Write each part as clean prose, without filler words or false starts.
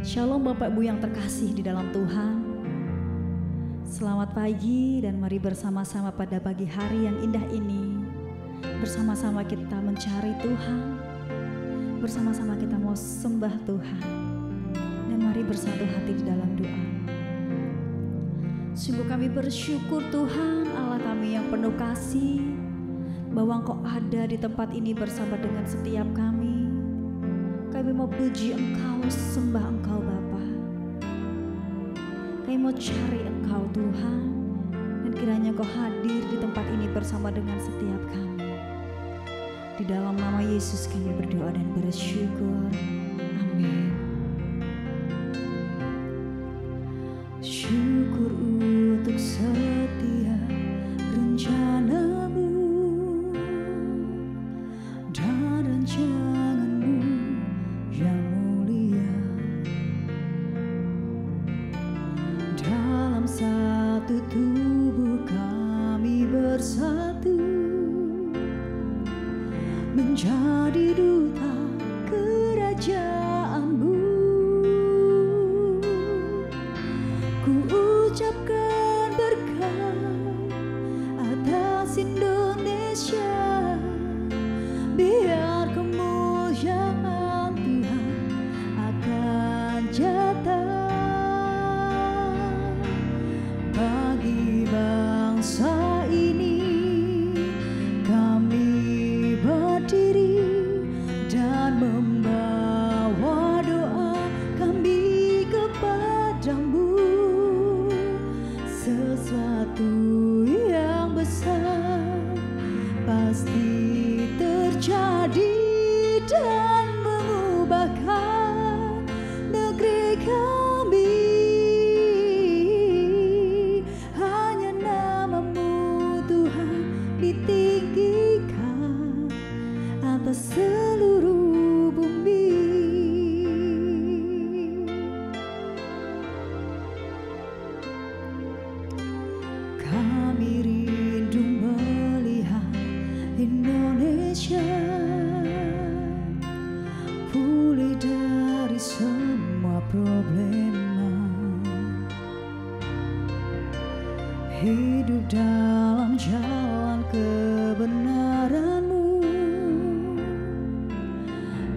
Shalom Bapak Ibu yang terkasih di dalam Tuhan. Selamat pagi dan mari bersama-sama pada pagi hari yang indah ini. Bersama-sama kita mencari Tuhan. Bersama-sama kita mau sembah Tuhan. Dan mari bersatu hati di dalam doa. Sungguh kami bersyukur Tuhan Allah kami yang penuh kasih, bahwa Engkau ada di tempat ini bersama dengan setiap kami. Kami mau puji Engkau, sembah Engkau Bapa. Kami mau cari Engkau Tuhan, dan kiranya Engkau hadir di tempat ini bersama dengan setiap kami. Di dalam nama Yesus kami berdoa dan bersyukur. Amin. Syukur untuk setiap rencanamu dan rancanganmu yang mulia. Dalam satu tubuh kami bersatu, menjadi duta kerajaanmu. Ku ucapkan berkat atas Indonesia, biar kemuliaan Tuhan akan nyata bagi bangsa ini. Kami berdiri dan membawa doa kami kepadamu. Sesuatu yang besar pasti terjadi dan mengubahkan negeri kami. Hanya namamu Tuhan ditinggikan atas seluruh bumi. Kami rindu melihat Indonesia pulih dari semua problema, hidup dalam jalan kebenaran-Mu,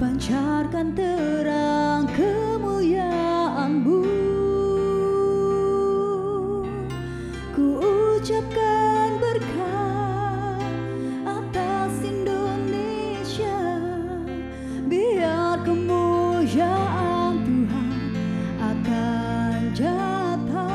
pancarkan terang kemuliaan-Mu. Ku ucapkan berkat atas Indonesia, biar kemuliaan Tuhan akan nyata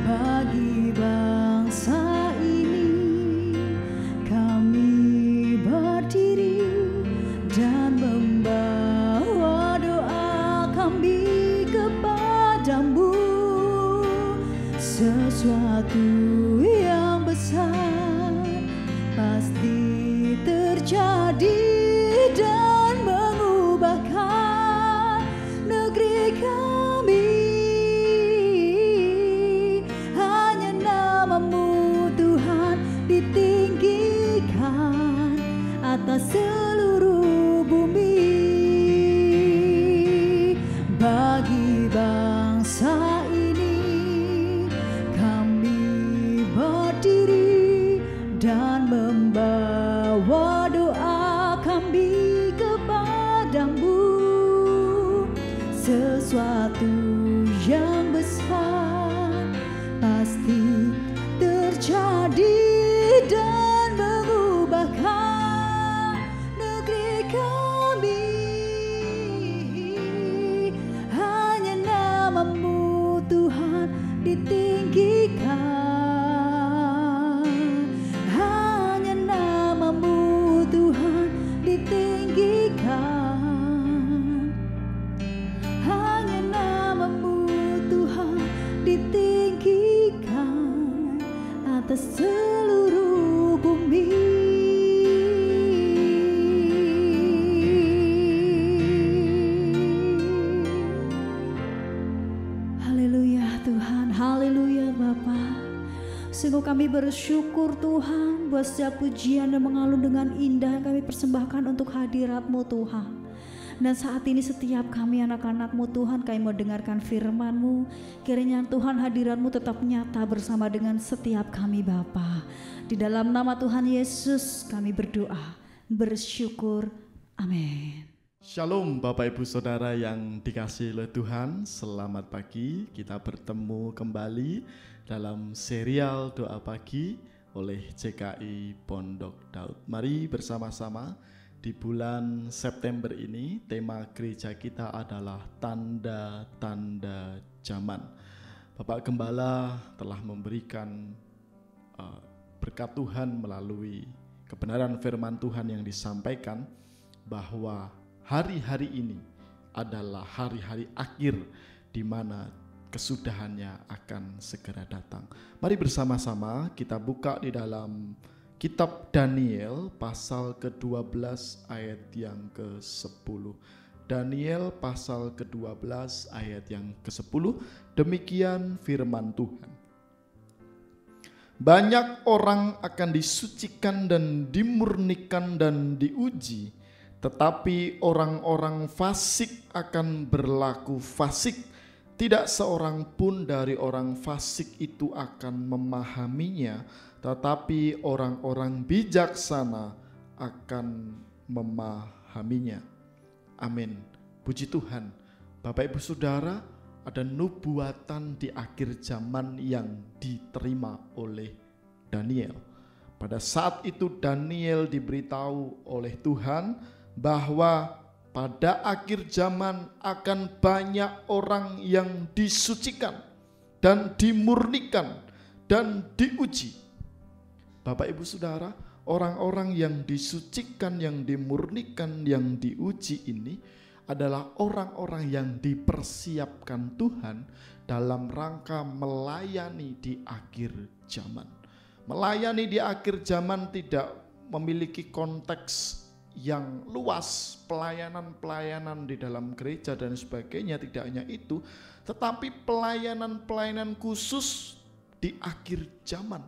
bagi bangsa ini. Kami berdiri dan membawa doa kami kepadamu. Sesuatu yang besar pasti terjadi dan mengubahkan negeri kami. Hanya namamu Tuhan ditinggikan atas seluruh bumi. Bagi bangsa ini kami berdiri dan membawa doa kami kepadamu. Sesuatu yang besar pasti terjadi dan mengubahkan negeri kami. Hanya namamu Tuhan ditinggikan. Hanya namamu Tuhan ditinggikan. Hanya namamu Tuhan ditinggikan atas seluruh bumi. Haleluya Tuhan, haleluya Bapa. Sungguh kami bersyukur Tuhan buat setiap pujian yang mengalun dengan indah yang kami persembahkan untuk hadirat-Mu Tuhan. Dan saat ini setiap kami anak-anak-Mu Tuhan, kami mau dengarkan firman-Mu. Kiranya Tuhan hadirat-Mu tetap nyata bersama dengan setiap kami Bapa. Di dalam nama Tuhan Yesus kami berdoa, bersyukur. Amin. Shalom Bapak Ibu Saudara yang dikasihi oleh Tuhan. Selamat pagi, kita bertemu kembali dalam serial doa pagi oleh CKI Pondok Daud. Mari bersama-sama di bulan September ini tema gereja kita adalah tanda-tanda zaman. Bapak Gembala telah memberikan berkat Tuhan melalui kebenaran firman Tuhan yang disampaikan bahwa hari-hari ini adalah hari-hari akhir di mana kesudahannya akan segera datang. Mari bersama-sama kita buka di dalam kitab Daniel pasal ke-12 ayat yang ke-10. Daniel pasal ke-12 ayat yang ke-10. Demikian firman Tuhan. Banyak orang akan disucikan dan dimurnikan dan diuji, tetapi orang-orang fasik akan berlaku fasik. Tidak seorang pun dari orang fasik itu akan memahaminya, tetapi orang-orang bijaksana akan memahaminya. Amin. Puji Tuhan. Bapak Ibu Saudara, ada nubuatan di akhir zaman yang diterima oleh Daniel. Pada saat itu Daniel diberitahu oleh Tuhan bahwa pada akhir zaman akan banyak orang yang disucikan dan dimurnikan dan diuji. Bapak Ibu Saudara, orang-orang yang disucikan, yang dimurnikan, yang diuji ini adalah orang-orang yang dipersiapkan Tuhan dalam rangka melayani di akhir zaman. Melayani di akhir zaman tidak memiliki konteks yang luas, pelayanan-pelayanan di dalam gereja dan sebagainya, tidak hanya itu, tetapi pelayanan-pelayanan khusus di akhir zaman,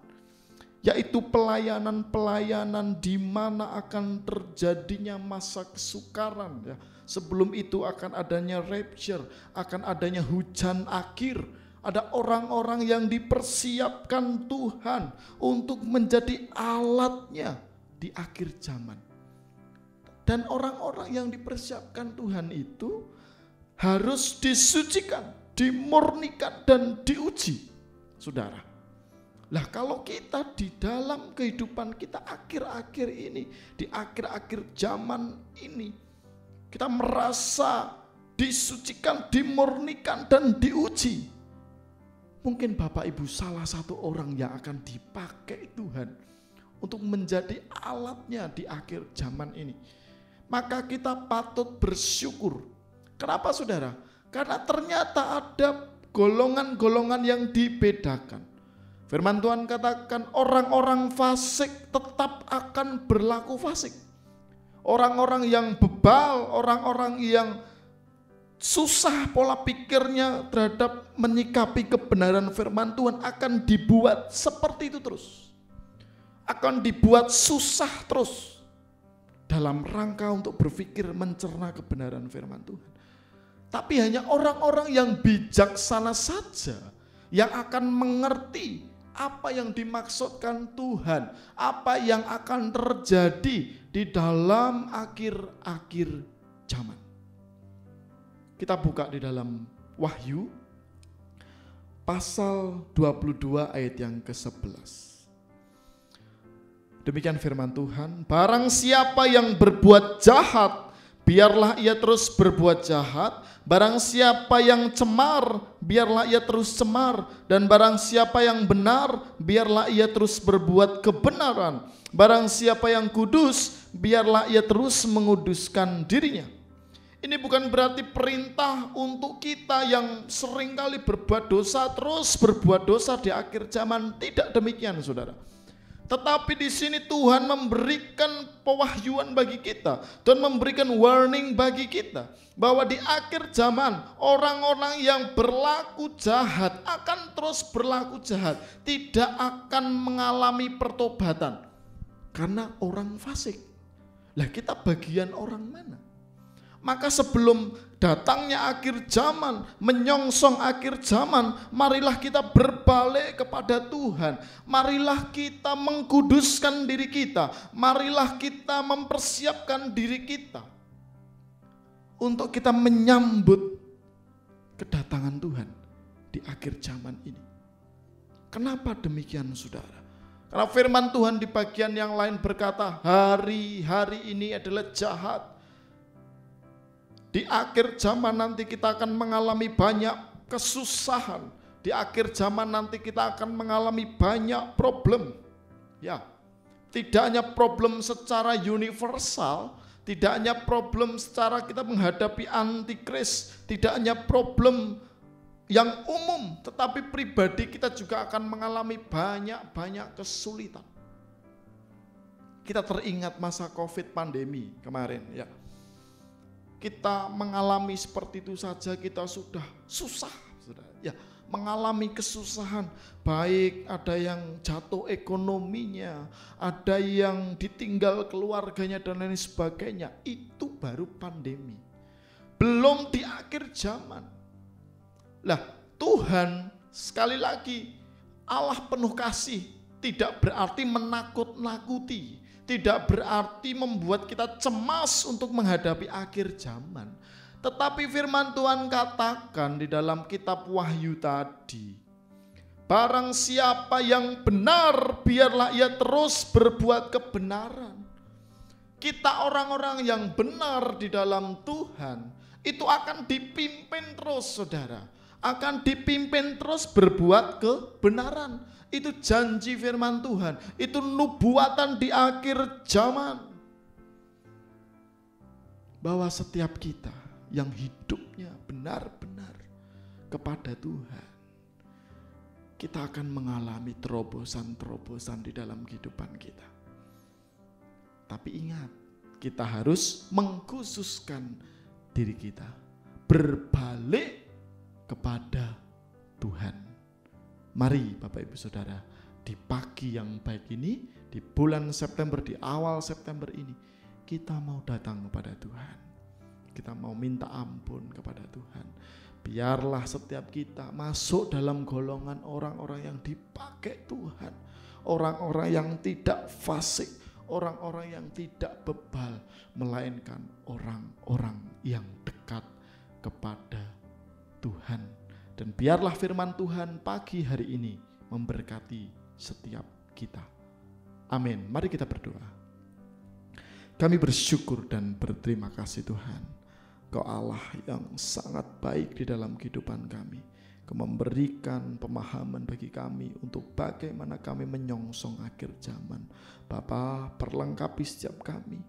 yaitu pelayanan-pelayanan di mana akan terjadinya masa kesukaran, ya. Sebelum itu akan adanya rapture, akan adanya hujan akhir. Ada orang-orang yang dipersiapkan Tuhan untuk menjadi alatnya di akhir zaman. Dan orang-orang yang dipersiapkan Tuhan itu harus disucikan, dimurnikan, dan diuji. Saudara, lah kalau kita di dalam kehidupan kita akhir-akhir ini, di akhir-akhir zaman ini, kita merasa disucikan, dimurnikan, dan diuji. Mungkin Bapak Ibu salah satu orang yang akan dipakai Tuhan untuk menjadi alatnya di akhir zaman ini. Maka kita patut bersyukur. Kenapa saudara? Karena ternyata ada golongan-golongan yang dibedakan. Firman Tuhan katakan orang-orang fasik tetap akan berlaku fasik. Orang-orang yang bebal, orang-orang yang susah pola pikirnya terhadap menyikapi kebenaran firman Tuhan akan dibuat seperti itu terus. Akan dibuat susah terus dalam rangka untuk berpikir mencerna kebenaran firman Tuhan. Tapi hanya orang-orang yang bijaksana saja yang akan mengerti apa yang dimaksudkan Tuhan, apa yang akan terjadi di dalam akhir-akhir zaman. Kita buka di dalam Wahyu pasal 22 ayat yang ke-11. Demikian firman Tuhan, barang siapa yang berbuat jahat, biarlah ia terus berbuat jahat. Barang siapa yang cemar, biarlah ia terus cemar. Dan barang siapa yang benar, biarlah ia terus berbuat kebenaran. Barang siapa yang kudus, biarlah ia terus menguduskan dirinya. Ini bukan berarti perintah untuk kita yang seringkali berbuat dosa, terus berbuat dosa di akhir zaman. Tidak demikian saudara. Tetapi di sini Tuhan memberikan pewahyuan bagi kita, Tuhan memberikan warning bagi kita bahwa di akhir zaman orang-orang yang berlaku jahat akan terus berlaku jahat, tidak akan mengalami pertobatan karena orang fasik. Lah kita bagian orang mana? Maka sebelum datangnya akhir zaman, menyongsong akhir zaman, marilah kita berbalik kepada Tuhan. Marilah kita mengkuduskan diri kita. Marilah kita mempersiapkan diri kita untuk kita menyambut kedatangan Tuhan di akhir zaman ini. Kenapa demikian, saudara? Karena firman Tuhan di bagian yang lain berkata, hari-hari ini adalah jahat. Di akhir zaman nanti kita akan mengalami banyak kesusahan. Di akhir zaman nanti kita akan mengalami banyak problem. Ya, tidak hanya problem secara universal, tidak hanya problem secara kita menghadapi antikris, tidak hanya problem yang umum, tetapi pribadi kita juga akan mengalami banyak kesulitan. Kita teringat masa COVID pandemi kemarin, ya. Kita mengalami seperti itu saja, kita sudah susah, saudara. Ya, mengalami kesusahan, baik ada yang jatuh ekonominya, ada yang ditinggal keluarganya dan lain sebagainya. Itu baru pandemi, belum di akhir zaman. Lah, Tuhan sekali lagi Allah penuh kasih, tidak berarti menakut-nakuti. Tidak berarti membuat kita cemas untuk menghadapi akhir zaman. Tetapi firman Tuhan katakan di dalam kitab Wahyu tadi, barang siapa yang benar, biarlah ia terus berbuat kebenaran. Kita orang-orang yang benar di dalam Tuhan, itu akan dipimpin terus, saudara. Akan dipimpin terus berbuat kebenaran. Itu janji firman Tuhan, itu nubuatan di akhir zaman. Bahwa setiap kita yang hidupnya benar-benar kepada Tuhan, kita akan mengalami terobosan-terobosan di dalam kehidupan kita. Tapi ingat, kita harus mengkhususkan diri kita, berbalik kepada Tuhan. Mari Bapak Ibu Saudara, di pagi yang baik ini, di bulan September, di awal September ini, kita mau datang kepada Tuhan. Kita mau minta ampun kepada Tuhan. Biarlah setiap kita masuk dalam golongan orang-orang yang dipakai Tuhan. Orang-orang yang tidak fasik, orang-orang yang tidak bebal, melainkan orang-orang yang dekat kepada Tuhan. Dan biarlah firman Tuhan pagi hari ini memberkati setiap kita. Amin. Mari kita berdoa. Kami bersyukur dan berterima kasih Tuhan. Kau Allah yang sangat baik di dalam kehidupan kami. Kau memberikan pemahaman bagi kami untuk bagaimana kami menyongsong akhir zaman. Bapa, perlengkapi setiap kami.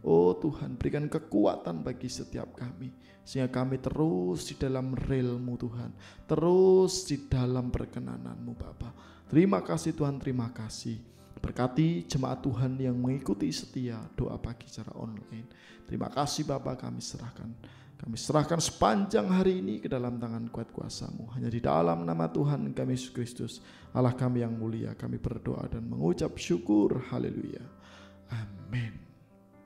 Oh Tuhan, berikan kekuatan bagi setiap kami, sehingga kami terus di dalam rel-Mu Tuhan, terus di dalam perkenanan-Mu Bapa. Terima kasih Tuhan, terima kasih. Berkati jemaat Tuhan yang mengikuti setia doa pagi secara online. Terima kasih Bapa, kami serahkan sepanjang hari ini ke dalam tangan kuat kuasa-Mu. Hanya di dalam nama Tuhan kami Yesus Kristus, Allah kami yang mulia, kami berdoa dan mengucap syukur. Haleluya. Amin.